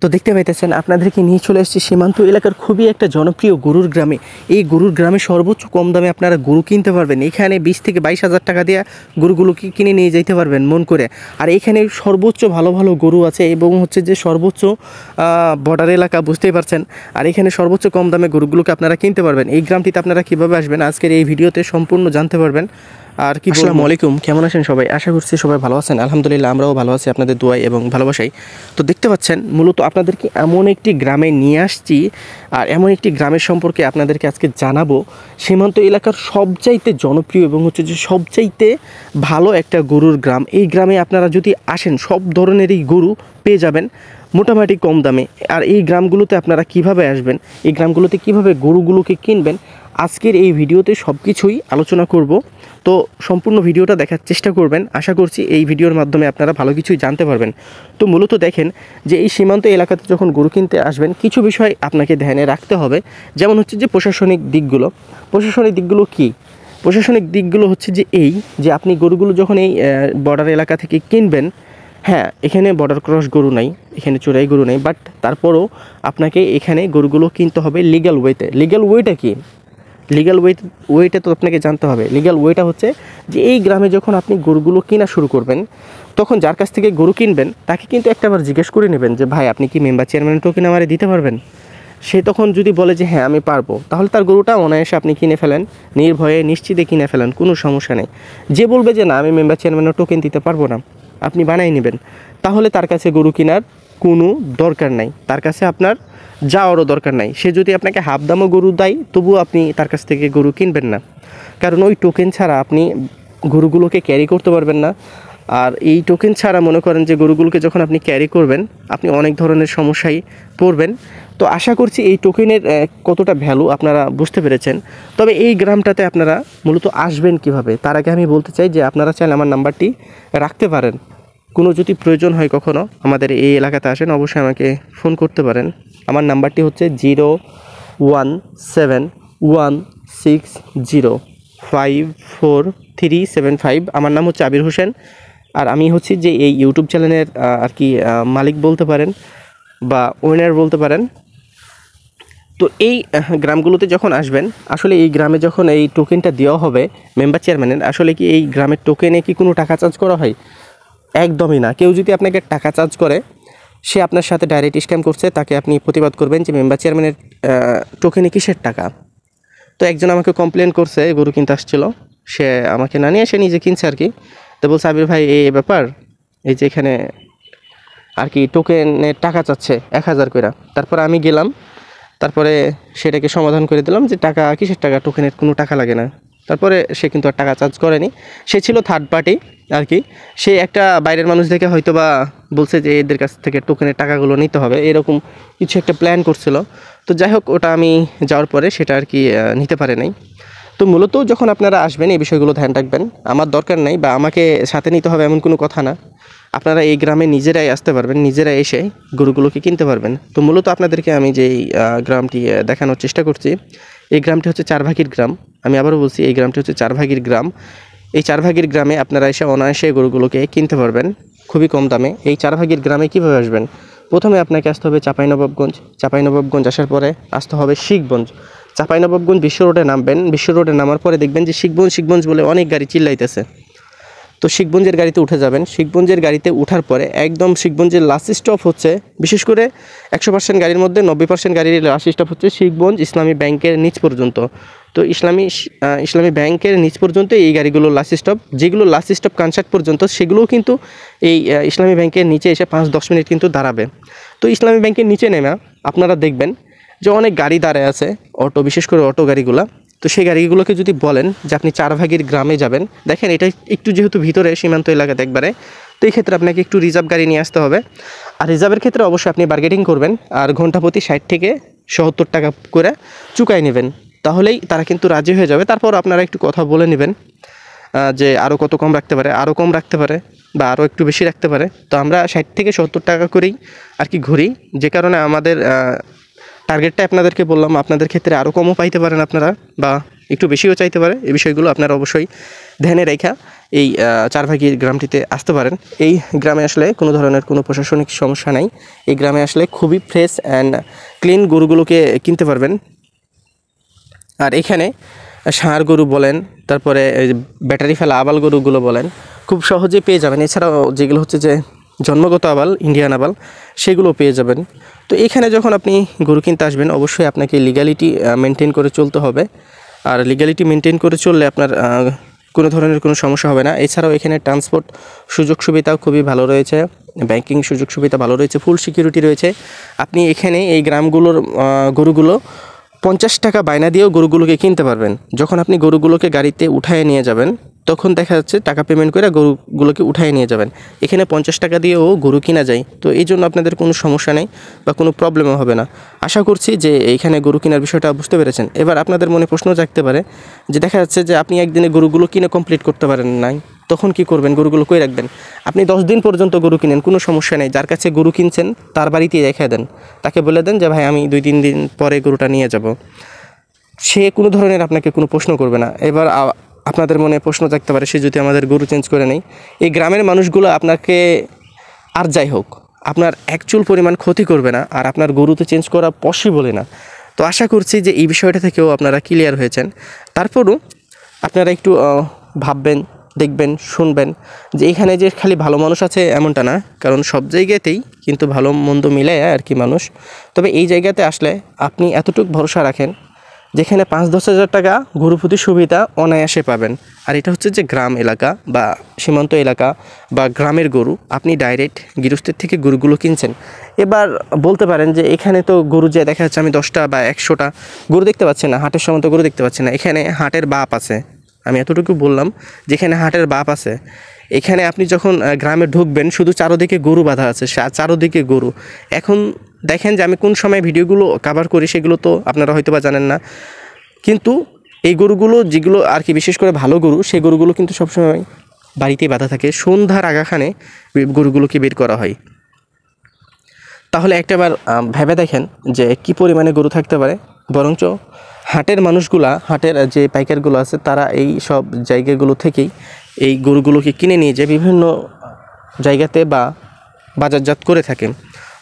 তো দেখতে পাইতেছেন আপনাদেরকে নিয়ে চলে এসেছি সীমান্ত এলাকার খুবই একটা জনপ্রিয় গরুর গ্রামে। এই গরুর গ্রামে সর্বোচ্চ কম দামে আপনারা গরু কিনতে পারবেন। এখানে 20 থেকে 22 হাজার টাকা দিয়ে গরুগুলোকে কিনে নিয়ে যেতে পারবেন মন করে। আর এখানে সর্বোচ্চ ভালো ভালো গরু আছে এবং হচ্ছে যে সর্বোচ্চ বর্ডার এলাকা, বুঝতেই পারছেন। আর এখানে সর্বোচ্চ কম দামে গরুগুলোকে আপনারা কিনতে পারবেন। এই গ্রামটিতে আপনারা কীভাবে আসবেন আজকের এই ভিডিওতে সম্পূর্ণ জানতে পারবেন। আর কি আসসালামু আলাইকুম, কেমন আছেন সবাই? আশা করছি সবাই ভালো আছেন। আলহামদুলিল্লাহ আমরাও ভালো আছি আপনাদের দোয়ায় এবং ভালোবাসাই। তো দেখতে পাচ্ছেন মূলত আপনাদেরকে এমন একটি গ্রামে নিয়ে আসছি, আর এমন একটি গ্রামের সম্পর্কে আপনাদেরকে আজকে জানাবো। সীমান্ত এলাকার সবচাইতে জনপ্রিয় এবং হচ্ছে যে সবচাইতে ভালো একটা গরুর গ্রাম। এই গ্রামে আপনারা যদি আসেন সব ধরনেরই গরু পেয়ে যাবেন মোটামুটি কম দামে। আর এই গ্রামগুলোতে আপনারা কিভাবে আসবেন, এই গ্রামগুলোতে কিভাবে গরুগুলোকে কিনবেন, আজকের এই ভিডিওতে সব কিছুই আলোচনা করব। তো সম্পূর্ণ ভিডিওটা দেখার চেষ্টা করবেন। আশা করছি এই ভিডিওর মাধ্যমে আপনারা ভালো কিছুই জানতে পারবেন। তো মূলত দেখেন যে এই সীমান্ত এলাকাতে যখন গরু কিনতে আসবেন কিছু বিষয় আপনাকে ধ্যানে রাখতে হবে। যেমন হচ্ছে যে প্রশাসনিক দিকগুলো। প্রশাসনিক দিকগুলো কী? প্রশাসনিক দিকগুলো হচ্ছে যে এই যে আপনি গরুগুলো যখন এই বর্ডার এলাকা থেকে কিনবেন, হ্যাঁ এখানে বর্ডার ক্রস গরু নাই, এখানে চোরাই গরু নেই, বাট তারপরও আপনাকে এখানে গরুগুলো কিনতে হবে লিগ্যাল ওয়েতে। লিগ্যাল ওয়েটা কি? লিগ্যাল ওয়েটা তো আপনাকে জানতে হবে। লিগ্যাল ওয়েটা হচ্ছে যে এই গ্রামে যখন আপনি গরুগুলো কেনা শুরু করবেন তখন যার কাছ থেকে গরু কিনবেন তাকে কিন্তু একটাবার জিজ্ঞেস করে নেবেন যে ভাই আপনি কি মেম্বার চেয়ারম্যান টোকেন আমারে দিতে পারবেন? সে তখন যদি বলে যে হ্যাঁ আমি পারবো, তাহলে তার গরুটা অনায়াসে আপনি কিনে ফেলেন, নির্ভয়ে নিশ্চিতে কিনে ফেলেন, কোনো সমস্যা নেই। যে বলবে যে না আমি মেম্বার চেয়ারম্যানের টোকেন দিতে পারবো না, আপনি বানাই নেবেন, তাহলে তার কাছে গরু কেনার কোনো দরকার নাই, তার কাছে আপনার যাওয়ারও দরকার নাই। সে যদি আপনাকে হাফ দামও গরু দেয় তবুও আপনি তার কাছ থেকে গরু কিনবেন না, কারণ ওই টোকেন ছাড়া আপনি গরুগুলোকে ক্যারি করতে পারবেন না। আর এই টোকেন ছাড়া মনে করেন যে গরুগুলোকে যখন আপনি ক্যারি করবেন আপনি অনেক ধরনের সমস্যায় পড়বেন। তো আশা করছি এই টোকেনের কতটা ভ্যালু আপনারা বুঝতে পেরেছেন। তবে এই গ্রামটাতে আপনারা মূলত আসবেন কিভাবে তার আগে আমি বলতে চাই যে আপনারা চাইলে আমার নাম্বারটি রাখতে পারেন। কোনো যদি প্রয়োজন হয় কখনও আমাদের এই এলাকাতে আসেন অবশ্যই আমাকে ফোন করতে পারেন। আমার নাম্বারটি হচ্ছে 01716054375। আমার নাম হচ্ছে আবির হোসেন, আর আমি হচ্ছি যে এই ইউটিউব চ্যানেলের আর কি মালিক বলতে পারেন বা ওনার বলতে পারেন। তো এই গ্রামগুলোতে যখন আসবেন, আসলে এই গ্রামে যখন এই টোকেনটা দেওয়া হবে মেম্বার চেয়ারম্যানের, আসলে কি এই গ্রামের টোকেনে কি কোনো টাকা চার্জ করা হয়? একদমই না। কেউ যদি আপনাকে টাকা চার্জ করে সে আপনার সাথে ডাইরেক্ট স্ক্যাম করছে, তাকে আপনি প্রতিবাদ করবেন যে মেম্বার চেয়ারম্যানের টোকেনে কিসের টাকা। তো একজন আমাকে কমপ্লেন করছে, গরু কিনতে আসছিল, সে আমাকে না নিয়ে সে নিজে কিনছে আর কি। তো বলছে আবির ভাই এই ব্যাপার, এই যে এখানে আর কি টোকেনের টাকা চাচ্ছে 1000 করে। তারপরে আমি গেলাম, তারপরে সেটাকে সমাধান করে দিলাম যে টাকা কিসের টাকা, টোকেনের কোনো টাকা লাগে না। তারপরে সে কিন্তু আর টাকা চার্জ করেনি। সে ছিল থার্ড পার্টি আর কি। সে একটা বাইরের মানুষ দেখে হয়তো বা বলছে যে এদের কাছ থেকে টোকেনের টাকাগুলো নিতে হবে, এরকম কিছু একটা প্ল্যান করছিল। তো যাই হোক ওটা আমি যাওয়ার পরে সেটা আর কি নিতে পারে নাই। তো মূলত যখন আপনারা আসবেন এই বিষয়গুলো ধ্যান রাখবেন। আমার দরকার নাই বা আমাকে সাথে নিতে হবে এমন কোনো কথা না। আপনারা এই গ্রামে নিজেরাই আসতে পারবেন, নিজেরাই এসে গরুগুলোকে কিনতে পারবেন। তো মূলত আপনাদেরকে আমি যে গ্রামটি দেখানোর চেষ্টা করছি, এই গ্রামটি হচ্ছে চারভাগির গ্রাম। আমি আবারও বলছি এই গ্রামটি হচ্ছে চারভাগির গ্রাম। এই চারভাগির গ্রামে আপনারা এসে অনায়াসে গরুগুলোকে কিনতে পারবেন খুবই কম দামে। এই চারভাগির গ্রামে কীভাবে আসবেন? প্রথমে আপনাকে আসতে হবে চাঁপাইনবাবগঞ্জ। চাঁপাইনবাবগঞ্জ আসার পরে আসতে হবে শিখগঞ্জ। চাঁপাইনবাবগঞ্জ বিশ্ব রোডে নামবেন। বিশ্ব রোডে নামার পরে দেখবেন যে শিখগঞ্জ বলে অনেক গাড়ি চিল্লাইতেছে। তো শিখগঞ্জের গাড়িতে উঠে যাবেন। শিখগঞ্জের গাড়িতে ওঠার পরে একদম শিখগঞ্জের লাস্ট স্টপ হচ্ছে, বিশেষ করে 100% গাড়ির মধ্যে 90% গাড়ির লাস্ট স্টপ হচ্ছে শিখগঞ্জ ইসলামী ব্যাংকের নিচ পর্যন্ত। তো ইসলামী ব্যাংকের নিচ পর্যন্ত এই গাড়িগুলো লাস্ট স্টপ। যেগুলো লাস্ট স্টপ কনসার্ট পর্যন্ত সেগুলোও কিন্তু এই ইসলামী ব্যাংকের নিচে এসে 5-10 মিনিট কিন্তু দাঁড়াবে। তো ইসলামী ব্যাংকের নিচে নেমে আপনারা দেখবেন যে অনেক গাড়ি দাঁড়ায় আছে, অটো, বিশেষ করে অটো গাড়িগুলো। তো সেই গাড়িগুলোকে যদি বলেন যে আপনি চারভাগির গ্রামে যাবেন, দেখেন এটা একটু যেহেতু ভিতরে সীমান্ত এলাকাতে একবারে, তো এই ক্ষেত্রে আপনাকে একটু রিজার্ভ গাড়ি নিয়ে আসতে হবে। আর রিজার্ভের ক্ষেত্রে অবশ্যই আপনি বার্গেটিং করবেন আর ঘন্টা প্রতি 60 থেকে 70 টাকা করে চুকাই নেবেন, তাহলেই তারা কিন্তু রাজি হয়ে যাবে। তারপর আপনারা একটু কথা বলে নেবেন যে আরও কত কম রাখতে পারে, আরও কম রাখতে পারে বা আরও একটু বেশি রাখতে পারে। তো আমরা 60 থেকে 70 টাকা করেই আর কি ঘুরি, যে কারণে আমাদের টার্গেটটা আপনাদেরকে বললাম। আপনাদের ক্ষেত্রে আরও কমও পাইতে পারেন আপনারা বা একটু বেশিও চাইতে পারে। এই বিষয়গুলো আপনারা অবশ্যই ধ্যানে রেখা এই চারভাগির গ্রামটিতে আসতে পারেন। এই গ্রামে আসলে কোনো ধরনের কোনো প্রশাসনিক সমস্যা নাই। এই গ্রামে আসলে খুবই ফ্রেশ অ্যান্ড ক্লিন গরুগুলোকে কিনতে পারবেন। আর এখানে ষাঁড় গরু বলেন, তারপরে ব্যাটারি ফেলা আবাল গরুগুলো বলেন, খুব সহজেই পেয়ে যাবেন। এছাড়াও যেগুলো হচ্ছে যে জন্মগত আবাল, ইন্ডিয়ান আবাল, সেগুলো পেয়ে যাবেন। তো এখানে যখন আপনি গরু কিনতে আসবেন অবশ্যই আপনাকে লিগ্যালিটি মেনটেন করে চলতে হবে। আর লিগ্যালিটি মেনটেন করে চললে আপনার কোনো ধরনের কোনো সমস্যা হবে না। এছাড়াও এখানে ট্রান্সপোর্ট সুযোগ সুবিধাও খুবই ভালো রয়েছে, ব্যাংকিং সুযোগ সুবিধা ভালো রয়েছে, ফুল সিকিউরিটি রয়েছে। আপনি এখানে এই গ্রামগুলোর গরুগুলো 50 টাকা বায়না দিয়েও গরুগুলোকে কিনতে পারবেন। যখন আপনি গরুগুলোকে গাড়িতে উঠায় নিয়ে যাবেন তখন দেখা যাচ্ছে টাকা পেমেন্ট করে গরুগুলোকে উঠায় নিয়ে যাবেন। এখানে 50 টাকা দিয়েও গরু কিনা যায়। তো এই জন্য আপনাদের কোনো সমস্যা নেই বা কোনো প্রবলেমও হবে না। আশা করছি যে এইখানে গরু কেনার বিষয়টা বুঝতে পেরেছেন। এবার আপনাদের মনে প্রশ্ন জাগতে পারে যে দেখা যাচ্ছে যে আপনি একদিনে গরুগুলো কিনে কমপ্লিট করতে পারেন নাই, তখন কি করবেন? গরুগুলো কই রাখবেন? আপনি 10 দিন পর্যন্ত গরু কিনেন, কোনো সমস্যা নেই। যার কাছে গরু কিনছেন তার বাড়িতেই রেখে দেন, তাকে বলে দেন যে ভাই আমি 2-3 দিন পরে গরুটা নিয়ে যাব। সে কোনো ধরনের আপনাকে কোনো প্রশ্ন করবে না। এবার আপনাদের মনে প্রশ্ন থাকতে পারে সে যদি আমাদের গরু চেঞ্জ করে নেয়, এই গ্রামের মানুষগুলো আপনাকে আর যাই হোক আপনার অ্যাকচুয়াল পরিমাণ ক্ষতি করবে না, আর আপনার গরু তো চেঞ্জ করা পসিবলই না। তো আশা করছি যে এই বিষয়টা থেকেও আপনারা ক্লিয়ার হয়েছেন। তারপরও আপনারা একটু ভাববেন, দেখবেন, শুনবেন যে এখানে যে খালি ভালো মানুষ আছে এমনটা না, কারণ সব জায়গাতেই কিন্তু ভালো মন্দ মিলায় আর কি মানুষ। তবে এই জায়গাতে আসলে আপনি এতটুকু ভরসা রাখেন যেখানে 5-10 হাজার টাকা গরু প্রতি সুবিধা অনায়াসে পাবেন। আর এটা হচ্ছে যে গ্রাম এলাকা বা সীমান্ত এলাকা বা গ্রামের গরু, আপনি ডাইরেক্ট গৃহস্থের থেকে গরুগুলো কিনছেন। এবার বলতে পারেন যে এখানে তো গরু যে দেখা যাচ্ছে আমি 10টা বা 100টা গরু দেখতে পাচ্ছি না, হাটের সময় তো গরু দেখতে পাচ্ছি না। এখানে হাটের বাপ আছে, আমি এতটুকু বললাম যেখানে হাটের বাপ আছে। এখানে আপনি যখন গ্রামে ঢুকবেন শুধু চারোদিকে গরু বাঁধা আছে, চারোদিকে গরু। এখন দেখেন যে আমি কোন সময় ভিডিওগুলো কভার করি সেগুলো তো আপনারা হয়তো বা জানেন না, কিন্তু এই গরুগুলো যেগুলো আর কি বিশেষ করে ভালো গরু, সেই গরুগুলো কিন্তু সবসময় বাড়িতেই বাঁধা থাকে। সন্ধ্যার আগাখানে গরুগুলোকে বের করা হয়। তাহলে একটাবার ভেবে দেখেন যে কী পরিমাণে গরু থাকতে পারে। বরঞ্চ হাটের মানুষগুলা, হাটের যে পাইকারগুলো আছে তারা এই সব জায়গাগুলো থেকেই এই গরুগুলোকে কিনে নিয়ে যায় বিভিন্ন জায়গাতে বা বাজারজাত করে থাকে।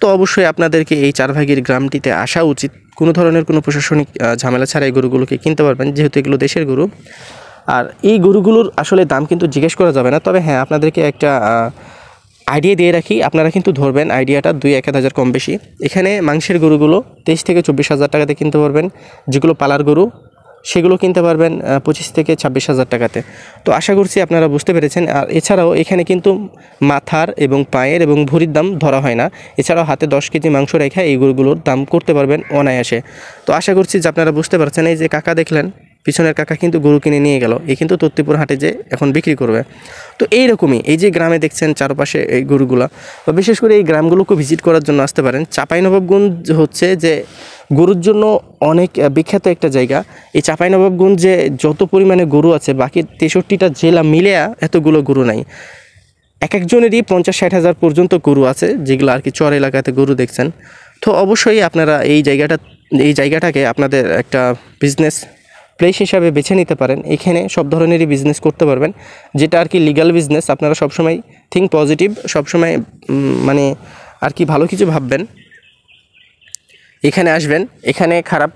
তো অবশ্যই আপনাদেরকে এই চারভাগির গ্রামটিতে আসা উচিত। কোনো ধরনের কোনো প্রশাসনিক ঝামেলা ছাড়া এই গরুগুলোকে কিনতে পারবেন, যেহেতু এগুলো দেশের গরু। আর এই গরুগুলোর আসলে দাম কিন্তু জিজ্ঞেস করা যাবে না। তবে হ্যাঁ, আপনাদেরকে একটা আইডিয়া দিয়ে রাখি, আপনারা কিন্তু ধরবেন আইডিয়াটা 2-1 হাজার কম বেশি। এখানে মাংসের গরুগুলো 23 থেকে 24 হাজার টাকাতে কিনতে পারবেন। যেগুলো পালার গরু সেগুলো কিনতে পারবেন 25 থেকে 26 হাজার টাকাতে। তো আশা করছি আপনারা বুঝতে পেরেছেন। আর এছাড়াও এখানে কিন্তু মাথার এবং পায়ের এবং ভুঁড়ির দাম ধরা হয় না। এছাড়াও হাতে 10 কেজি মাংস রেখে এই গরুগুলোর দাম করতে পারবেন অনায়াসে। তো আশা করছি যে আপনারা বুঝতে পারছেন। এই যে কাকা দেখলেন, পিছনের কাকা কিন্তু গরু কিনে নিয়ে গেল, এই কিন্তু তত্ত্বপুর হাটে যে এখন বিক্রি করবে। তো এইরকমই এই যে গ্রামে দেখছেন চারপাশে এই গরুগুলা, বা বিশেষ করে এই গ্রামগুলোকে ভিজিট করার জন্য আসতে পারেন। চাঁপাইনবাবগঞ্জ হচ্ছে যে গরুর জন্য অনেক বিখ্যাত একটা জায়গা। এই চাঁপাইনবাবগঞ্জে যত পরিমাণে গরু আছে বাকি 63টা জেলা মিলে এতগুলো গরু নাই। এক একজনেরই 50-60 হাজার পর্যন্ত গরু আছে, যেগুলো আর কি চর এলাকাতে গরু দেখছেন। তো অবশ্যই আপনারা এই জায়গাটাকে আপনাদের একটা বিজনেস প্লেস হিসাবে বেছে নিতে পারেন। এখানে সব ধরনেরই বিজনেস করতে পারবেন, যেটা আর কি লিগ্যাল বিজনেস। আপনারা সবসময় থিঙ্ক পজিটিভ, সবসময় মানে আর কি ভালো কিছু ভাববেন। এখানে আসবেন, এখানে খারাপ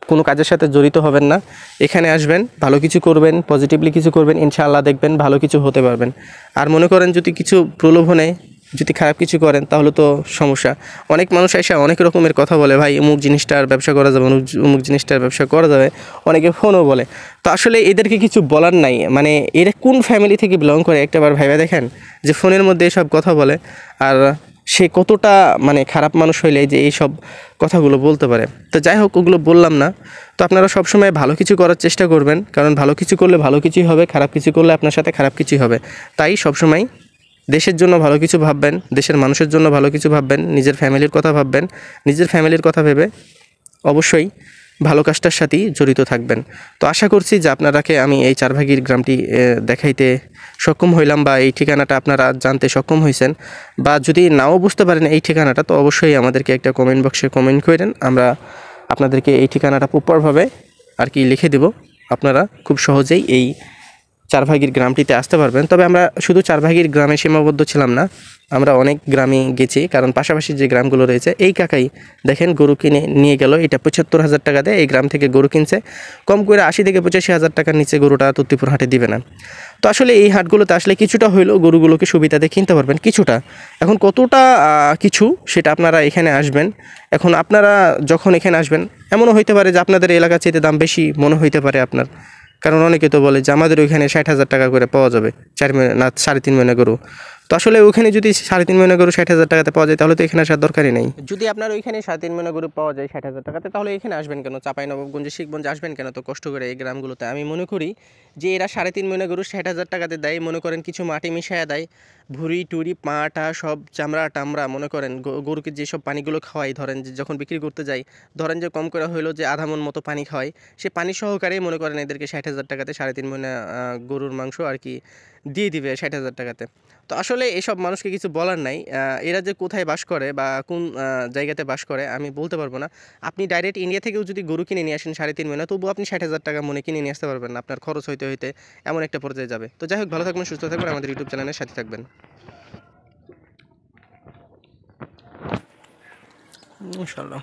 কোনো কাজের সাথে জড়িত হবেন না। এখানে আসবেন, ভালো কিছু করবেন, পজিটিভলি কিছু করবেন, ইনশাআল্লাহ দেখবেন ভালো কিছু হতে পারবেন। আর মনে করেন যদি কিছু প্রলোভনে যদি খারাপ কিছু করেন তাহলে তো সমস্যা। অনেক মানুষ এসে অনেক রকমের কথা বলে, ভাই অমুক জিনিসটার ব্যবসা করা যাবে, অমুক জিনিসটার ব্যবসা করা যাবে, অনেকে ফোনও বলে। তো আসলে এদেরকে কিছু বলার নাই, মানে এরা কোন ফ্যামিলি থেকে বিলং করে একটাবার ভেবে দেখেন যে ফোনের মধ্যে এসব কথা বলে, আর সে কতটা মানে খারাপ মানুষ হইলে যে এই সব কথাগুলো বলতে পারে। তো যাই হোক, ওগুলো বললাম না। তো আপনারা সবসময় ভালো কিছু করার চেষ্টা করবেন, কারণ ভালো কিছু করলে ভালো কিছুই হবে, খারাপ কিছু করলে আপনার সাথে খারাপ কিছুই হবে। তাই সবসময় দেশের জন্য ভালো কিছু ভাববেন, দেশের মানুষের জন্য ভালো কিছু ভাববেন, নিজের ফ্যামিলির কথা ভাববেন। নিজের ফ্যামিলির কথা ভেবে অবশ্যই ভালো কাজটার সাথেই জড়িত থাকবেন। তো আশা করছি যে আপনারাকে আমি এই চারভাগির গ্রামটি দেখাইতে সক্ষম হইলাম, বা এই ঠিকানাটা আপনারা জানতে সক্ষম হয়েছেন। বা যদি নাও বুঝতে পারেন এই ঠিকানাটা, তো অবশ্যই আমাদেরকে একটা কমেন্ট বক্সে কমেন্ট করেন, আমরা আপনাদেরকে এই ঠিকানাটা প্রপারভাবে আর কি লিখে দেব। আপনারা খুব সহজেই এই চারভাগির গ্রামটিতে আসতে পারবেন। তবে আমরা শুধু চারভাগির গ্রামে সীমাবদ্ধ ছিলাম না, আমরা অনেক গ্রামে গেছি, কারণ পাশাপাশি যে গ্রামগুলো রয়েছে। এই কাকাই দেখেন গরু কিনে নিয়ে গেল, এটা 75,000 টাকা দেয় এই গ্রাম থেকে গরু কিনছে, কম করে 80 থেকে 85,000 টাকার নিচে গরুটা তত্ত্বপুর হাটে দিবে না। তো আসলে এই হাটগুলোতে আসলে কিছুটা হইলেও গরুগুলোকে সুবিধাতে কিনতে পারবেন, কিছুটা। এখন কতটা কিছু সেটা আপনারা এখানে আসবেন। এখন আপনারা যখন এখানে আসবেন, এমনও হইতে পারে যে আপনাদের এলাকার চাইতে দাম বেশি মনে হইতে পারে আপনার, কারণ অনেকে তো বলে যে আমাদের ওইখানে 60,000 টাকা করে পাওয়া যাবে 4 মহিনা না 3.5 মহিনা গরু। তো আসলে ওইখানে যদি 3.5 মহিনা গরু 60,000 টাকাতে পাওয়া যায়, তাহলে তো এখানে আসার দরকারই নেই। যদি আপনার ওইখানে 3.5 মহিনা গরু পাওয়া যায় 60,000 টাকাতে, তাহলে এখানে আসবেন কেন? চাঁপাইনবাবগঞ্জে, শিখগঞ্জে আসবেন কেন তো কষ্ট করে এই গ্রামগুলোতে? আমি মনে করি যে এরা 3.5 মহিনা গরু 60,000 টাকাতে দেয়, মনে করেন কিছু মাটি মিশাইয়া দেয়, ভুড়ি টুড়ি পাটা সব চামড়া টামড়া, মনে করেন গরুকে যেসব পানিগুলো খাওয়াই, ধরেন যে যখন বিক্রি করতে যাই, ধরেন যে কম করে হইলো যে আধা মন মতো পানি খাওয়াই, সে পানি সহকারেই মনে করেন এদেরকে 60,000 টাকাতে 3.5 মহিনা গরুর মাংস আর কি দিয়ে দিবে 60,000 টাকাতে। তো আসলে এসব মানুষকে কিছু বলার নাই, এরা যে কোথায় বাস করে বা কোন জায়গাতে বাস করে আমি বলতে পারবো না। আপনি ডাইরেক্ট ইন্ডিয়া থেকেও যদি গরু কিনে নিয়ে আসেন 3.5 মহিনা, তবুও আপনি 60,000 টাকা মনে কিনে নিয়ে আসতে পারবেন না, আপনার খরচ হইতে হইতে এমন একটা পর্যায়ে যাবে। তো যাই হোক, ভালো থাকবেন, সুস্থ থাকবেন, আমাদের ইউটিউব চ্যানেলের সাথে থাকবেন। ইনশাল্লাহ।